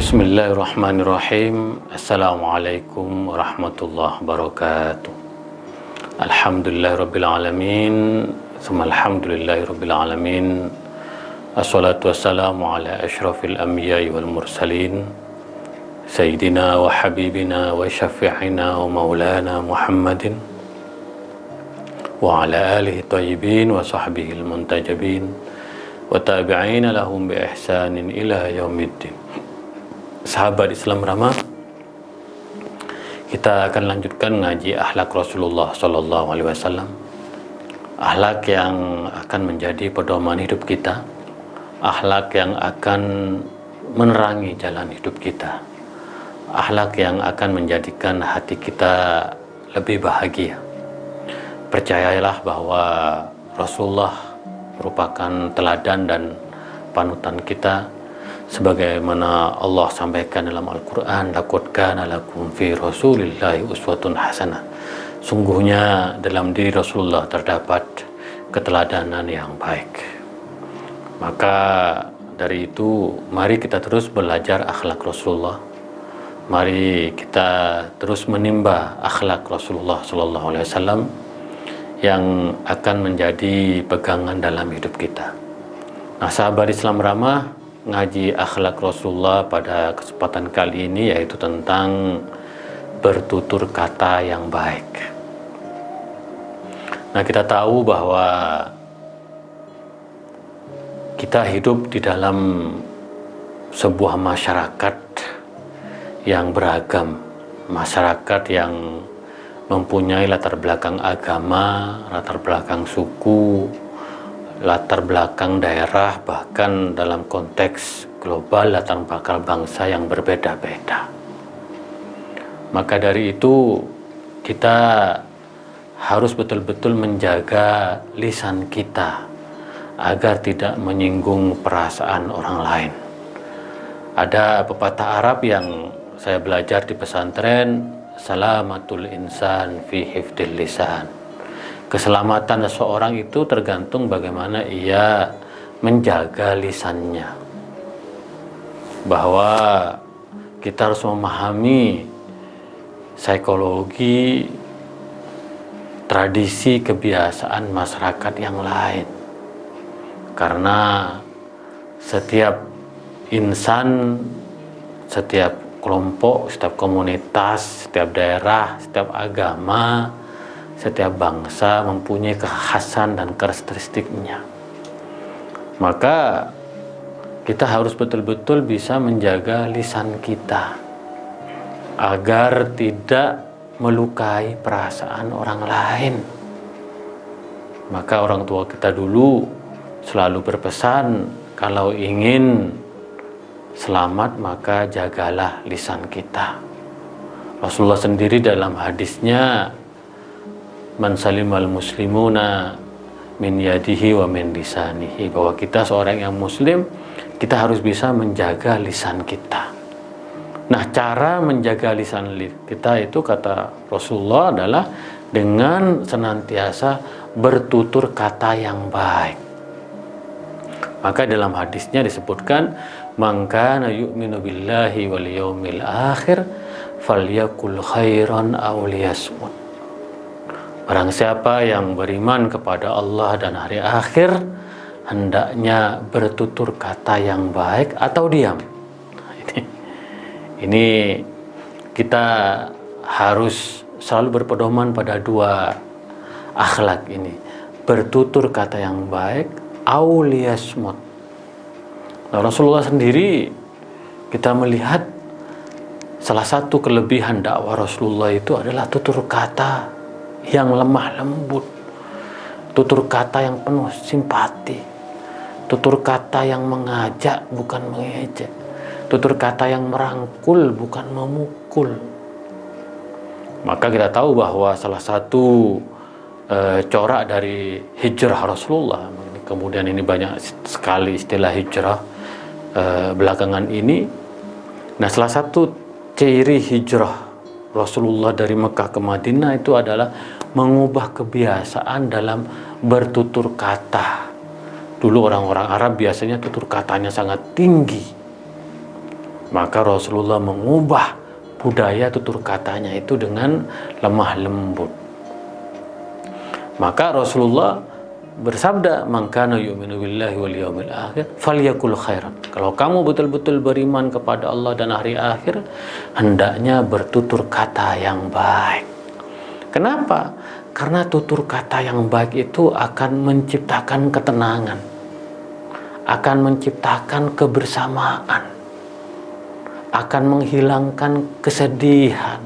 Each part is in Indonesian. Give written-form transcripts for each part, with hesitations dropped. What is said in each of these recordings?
Bismillahirrahmanirrahim. Assalamualaikum warahmatullahi wabarakatuh. Alhamdulillahirabbil alamin. Tsumma alhamdulillahirabbil alamin. Assalatu wassalamu ala asyrafil anbiya'i wal mursalin. Sayyidina wa habibina wa syafi'ina wa maulana Muhammadin wa ala alihi thayyibin wa sahbihi al-muntajabin wa tabi'ina lahum bi ihsanin ila yaumiddin. Sahabat Islam Ramah, kita akan lanjutkan ngaji akhlak Rasulullah Sallallahu Alaihi Wasallam. Akhlak yang akan menjadi pedoman hidup kita, akhlak yang akan menerangi jalan hidup kita, akhlak yang akan menjadikan hati kita lebih bahagia. Percayalah bahwa Rasulullah merupakan teladan dan panutan kita, sebagaimana Allah sampaikan dalam Al-Quran, laqad kana lakum fi Rasulillahi uswatun hasanah. Sungguhnya dalam diri Rasulullah terdapat keteladanan yang baik. Maka dari itu, mari kita terus belajar akhlak Rasulullah. Mari kita terus menimba akhlak Rasulullah Sallallahu Alaihi Wasallam yang akan menjadi pegangan dalam hidup kita. Nah, sahabat Islam Ramah, ngaji akhlak Rasulullah pada kesempatan kali ini yaitu tentang bertutur kata yang baik. Nah, kita tahu bahwa kita hidup di dalam sebuah masyarakat yang beragam, masyarakat yang mempunyai latar belakang agama, latar belakang suku, latar belakang daerah, bahkan dalam konteks global latar belakang bangsa yang berbeda-beda. Maka dari itu kita harus betul-betul menjaga lisan kita agar tidak menyinggung perasaan orang lain. Ada pepatah Arab yang saya belajar di pesantren, salamatul insan fi hifdil lisan. Keselamatan seseorang itu tergantung bagaimana ia menjaga lisannya. Bahwa kita harus memahami psikologi, tradisi, kebiasaan masyarakat yang lain. Karena setiap insan, setiap kelompok, setiap komunitas, setiap daerah, setiap agama, setiap bangsa mempunyai kekhasan dan karakteristiknya. Maka kita harus betul-betul bisa menjaga lisan kita agar tidak melukai perasaan orang lain. Maka orang tua kita dulu selalu berpesan, kalau ingin selamat maka jagalah lisan kita. Rasulullah sendiri dalam hadisnya, man salimal muslimuna min yadihi wa min lisanihi, bahwa kita seorang yang muslim, kita harus bisa menjaga lisan kita. Nah, cara menjaga lisan kita itu kata Rasulullah adalah dengan senantiasa bertutur kata yang baik. Maka dalam hadisnya disebutkan, man kana yu'minu billahi wal yaumil akhir falyakul khairan aw liyasmut. Barang siapa yang beriman kepada Allah dan hari akhir, hendaknya bertutur kata yang baik atau diam. Ini kita harus selalu berpedoman pada dua akhlak ini. Bertutur kata yang baik, auliyasmut. Nah, Rasulullah sendiri, kita melihat salah satu kelebihan dakwah Rasulullah itu adalah tutur kata yang lemah lembut, tutur kata yang penuh simpati, tutur kata yang mengajak bukan mengejek, tutur kata yang merangkul bukan memukul. Maka kita tahu bahwa salah satu corak dari hijrah Rasulullah, kemudian ini banyak sekali istilah hijrah belakangan ini. Nah, salah satu ciri hijrah Rasulullah dari Mekah ke Madinah itu adalah mengubah kebiasaan dalam bertutur kata. Dulu orang-orang Arab biasanya tutur katanya sangat tinggi. Maka Rasulullah mengubah budaya tutur katanya itu dengan lemah lembut. Maka Rasulullah bersabda, "Man kana yu'minu billahi wal yawmil akhir falyakul khairan." Kalau kamu betul-betul beriman kepada Allah dan hari akhir, hendaknya bertutur kata yang baik. Kenapa? Karena tutur kata yang baik itu akan menciptakan ketenangan, akan menciptakan kebersamaan, akan menghilangkan kesedihan.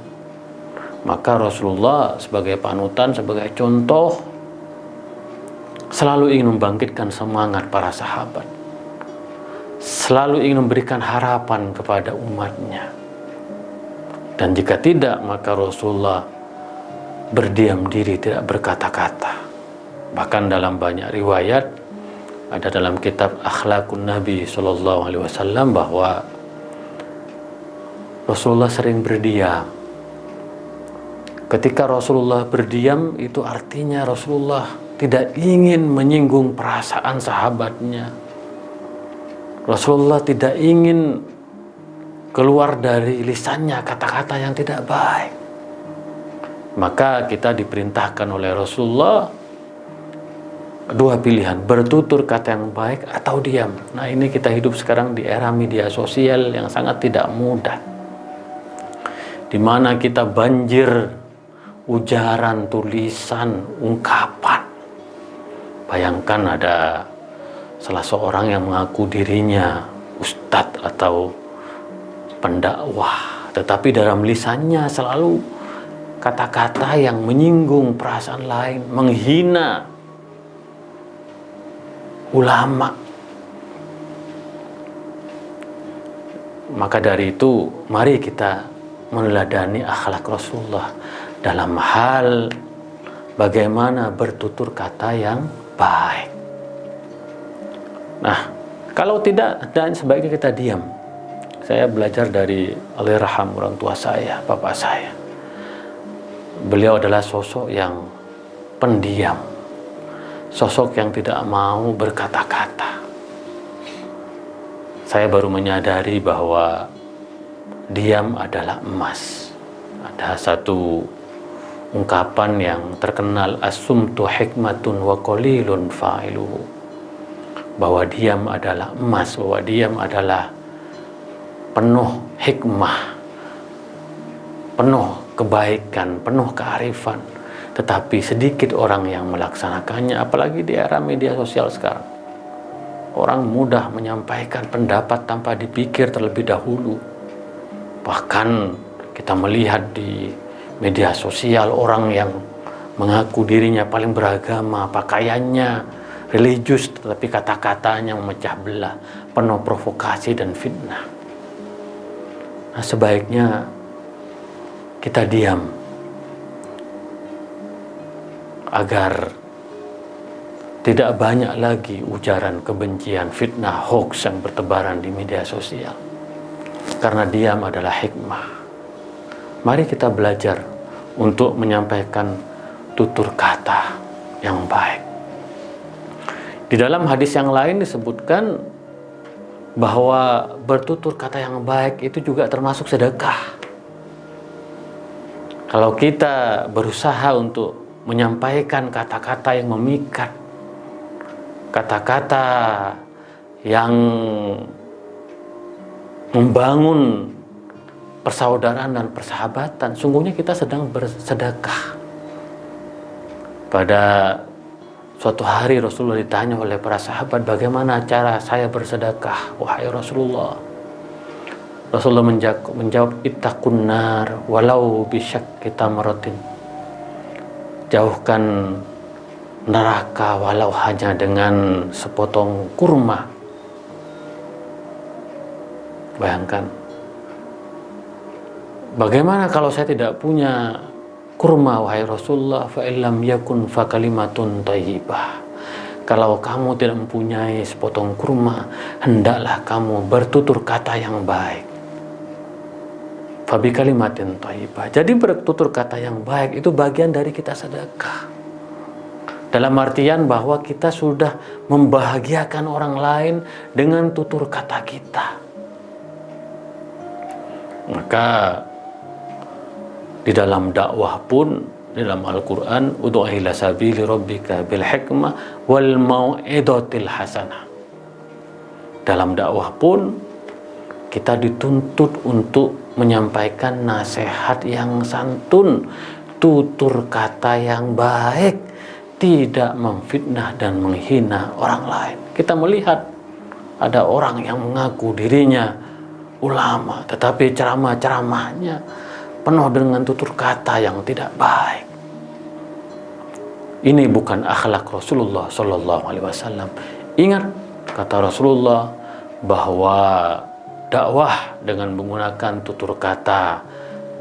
Maka Rasulullah sebagai panutan, sebagai contoh, selalu ingin membangkitkan semangat para sahabat, selalu ingin memberikan harapan kepada umatnya. Dan jika tidak, maka Rasulullah berdiam diri, tidak berkata-kata. Bahkan dalam banyak riwayat, ada dalam kitab Akhlakun Nabi SAW bahwa Rasulullah sering berdiam. Ketika Rasulullah berdiam, itu artinya Rasulullah tidak ingin menyinggung perasaan sahabatnya. Rasulullah tidak ingin keluar dari lisannya kata-kata yang tidak baik. Maka kita diperintahkan oleh Rasulullah dua pilihan, bertutur kata yang baik atau diam. Nah, ini kita hidup sekarang di era media sosial yang sangat tidak mudah, di mana kita banjir ujaran, tulisan, ungkapan. Bayangkan ada salah seorang yang mengaku dirinya ustadz atau pendakwah, tetapi dalam lisannya selalu kata-kata yang menyinggung perasaan lain, menghina ulama. Maka dari itu, mari kita meneladani akhlak Rasulullah dalam hal bagaimana bertutur kata yang baik. Nah, kalau tidak, dan sebaiknya kita diam. Saya belajar dari Allahyarham orang tua saya, bapak saya. Beliau adalah sosok yang pendiam, sosok yang tidak mau berkata-kata. Saya baru menyadari bahwa diam adalah emas. Ada satu ungkapan yang terkenal, as-sumtu hikmatun wa qalilun fa'iluhu, bahwa diam adalah emas, bahwa diam adalah penuh hikmah, penuh kebaikan, penuh kearifan, tetapi sedikit orang yang melaksanakannya. Apalagi di era media sosial sekarang, orang mudah menyampaikan pendapat tanpa dipikir terlebih dahulu. Bahkan kita melihat di media sosial orang yang mengaku dirinya paling beragama, pakaiannya religius, tetapi kata-katanya memecah belah, penuh provokasi dan fitnah. Nah, sebaiknya kita diam agar tidak banyak lagi ujaran kebencian, fitnah, hoax yang bertebaran di media sosial. Karena diam adalah hikmah. Mari kita belajar untuk menyampaikan tutur kata yang baik. Di dalam hadis yang lain disebutkan bahwa bertutur kata yang baik itu juga termasuk sedekah. Kalau kita berusaha untuk menyampaikan kata-kata yang memikat, kata-kata yang membangun persaudaraan dan persahabatan, sungguhnya kita sedang bersedekah. Pada suatu hari Rasulullah ditanya oleh para sahabat, bagaimana cara saya bersedekah, wahai Rasulullah? Rasulullah menjawab, ittaqun nar walau bisyakki tamratin. Jauhkan neraka walau hanya dengan sepotong kurma. Bayangkan, bagaimana kalau saya tidak punya kurma, wahai Rasulullah? Fa illam yakun fa kalimatun thayyibah. Kalau kamu tidak mempunyai sepotong kurma, hendaklah kamu bertutur kata yang baik. Fa bi kalimatin thayyibah. Jadi bertutur kata yang baik itu bagian dari kita sedekah. Dalam artian bahwa kita sudah membahagiakan orang lain dengan tutur kata kita. Maka di dalam dakwah pun, di dalam Al-Quran, ud'u ila sabili rabbika bil hikmah wal mau'izatil hasanah. Dalam dakwah pun kita dituntut untuk menyampaikan nasihat yang santun, tutur kata yang baik, tidak memfitnah dan menghina orang lain. Kita melihat ada orang yang mengaku dirinya ulama, tetapi ceramah-ceramahnya penuh dengan tutur kata yang tidak baik. Ini bukan akhlak Rasulullah Sallallahu Alaihi Wasallam. Ingat kata Rasulullah bahwa dakwah dengan menggunakan tutur kata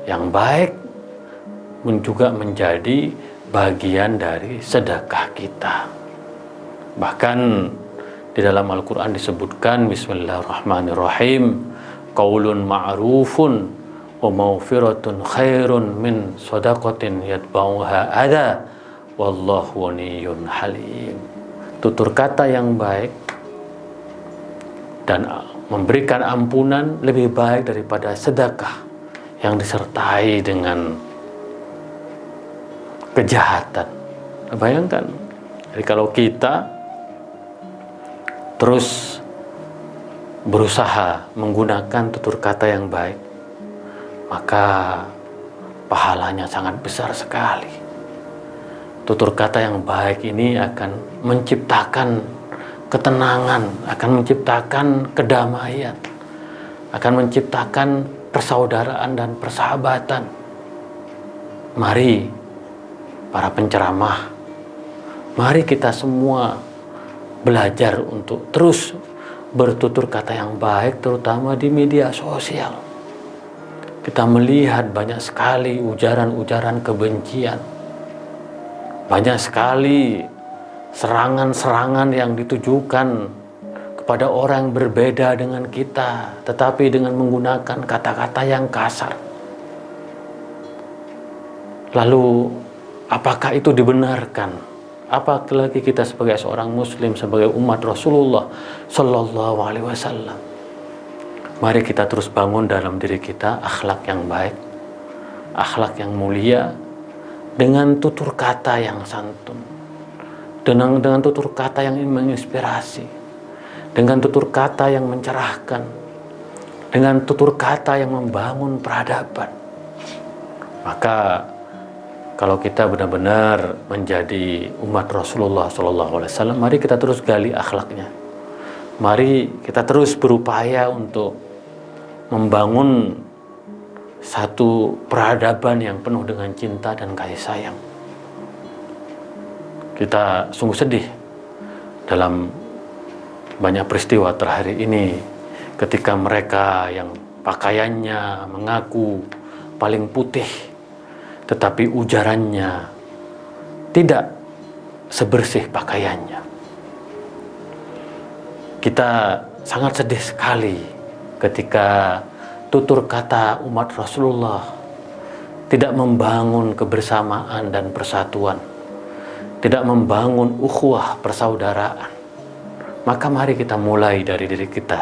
yang baik juga menjadi bagian dari sedekah kita. Bahkan di dalam Al-Quran disebutkan, Bismillahirrahmanirrahim, qaulun ma'rufun wa maufiratun khairun min shadaqatin yatba'uha adha wallahu waniyyun halim. Tutur kata yang baik dan memberikan ampunan lebih baik daripada sedekah yang disertai dengan kejahatan. Bayangkan, jadi kalau kita terus berusaha menggunakan tutur kata yang baik, maka pahalanya sangat besar sekali. Tutur kata yang baik ini akan menciptakan ketenangan, akan menciptakan kedamaian, akan menciptakan persaudaraan dan persahabatan. Mari para penceramah, mari kita semua belajar untuk terus bertutur kata yang baik, terutama di media sosial. Kita melihat banyak sekali ujaran-ujaran kebencian, banyak sekali serangan-serangan yang ditujukan kepada orang yang berbeda dengan kita, tetapi dengan menggunakan kata-kata yang kasar. Lalu, apakah itu dibenarkan? Apalagi kita sebagai seorang muslim, sebagai umat Rasulullah Sallallahu Alaihi Wasallam. Mari kita terus bangun dalam diri kita akhlak yang baik, akhlak yang mulia, dengan tutur kata yang santun, dengan tutur kata yang menginspirasi, dengan tutur kata yang mencerahkan, dengan tutur kata yang membangun peradaban. Maka kalau kita benar-benar menjadi umat Rasulullah SAW, mari kita terus gali akhlaknya. Mari kita terus berupaya untuk membangun satu peradaban yang penuh dengan cinta dan kasih sayang. Kita sungguh sedih dalam banyak peristiwa terakhir ini ketika mereka yang pakaiannya mengaku paling putih, tetapi ujarannya tidak sebersih pakaiannya. Kita sangat sedih sekali ketika tutur kata umat Rasulullah tidak membangun kebersamaan dan persatuan, tidak membangun ukhuwah persaudaraan. Maka mari kita mulai dari diri kita.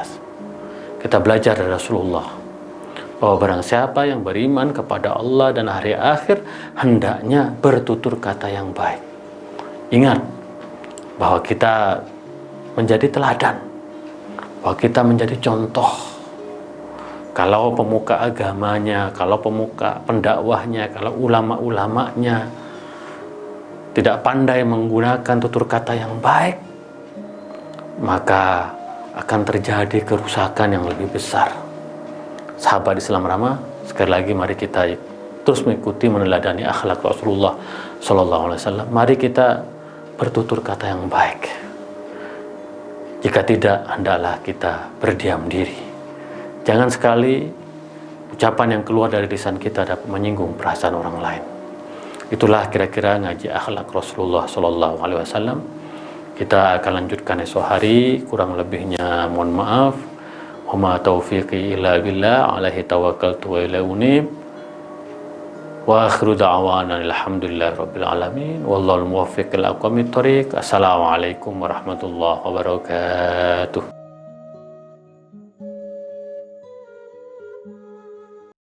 Kita belajar dari Rasulullah bahwa barang siapa yang beriman kepada Allah dan hari akhir hendaknya bertutur kata yang baik. Ingat bahwa kita menjadi teladan, bahwa kita menjadi contoh. Kalau pemuka agamanya, kalau pemuka pendakwahnya, kalau ulama-ulamanya tidak pandai menggunakan tutur kata yang baik, maka akan terjadi kerusakan yang lebih besar. Sahabat Islam Rama, sekali lagi mari kita terus mengikuti meneladani akhlak Rasulullah Sallallahu Alaihi Wasallam. Mari kita bertutur kata yang baik. Jika tidak, hendaklah kita berdiam diri. Jangan sekali ucapan yang keluar dari lisan kita dapat menyinggung perasaan orang lain. Itulah kira-kira ngaji akhlak Rasulullah Sallallahu Alaihi Wasallam. Kita akan lanjutkan esok hari, kurang lebihnya mohon maaf. Wa ma taufiqi illa billah, alaihi tawakkaltu wa ilaihi unib. Wa akhiru da'wana alhamdulillahi rabbil alamin. Wallahul muwaffiq ila aqwamit thoriq. Assalamualaikum warahmatullahi wabarakatuh.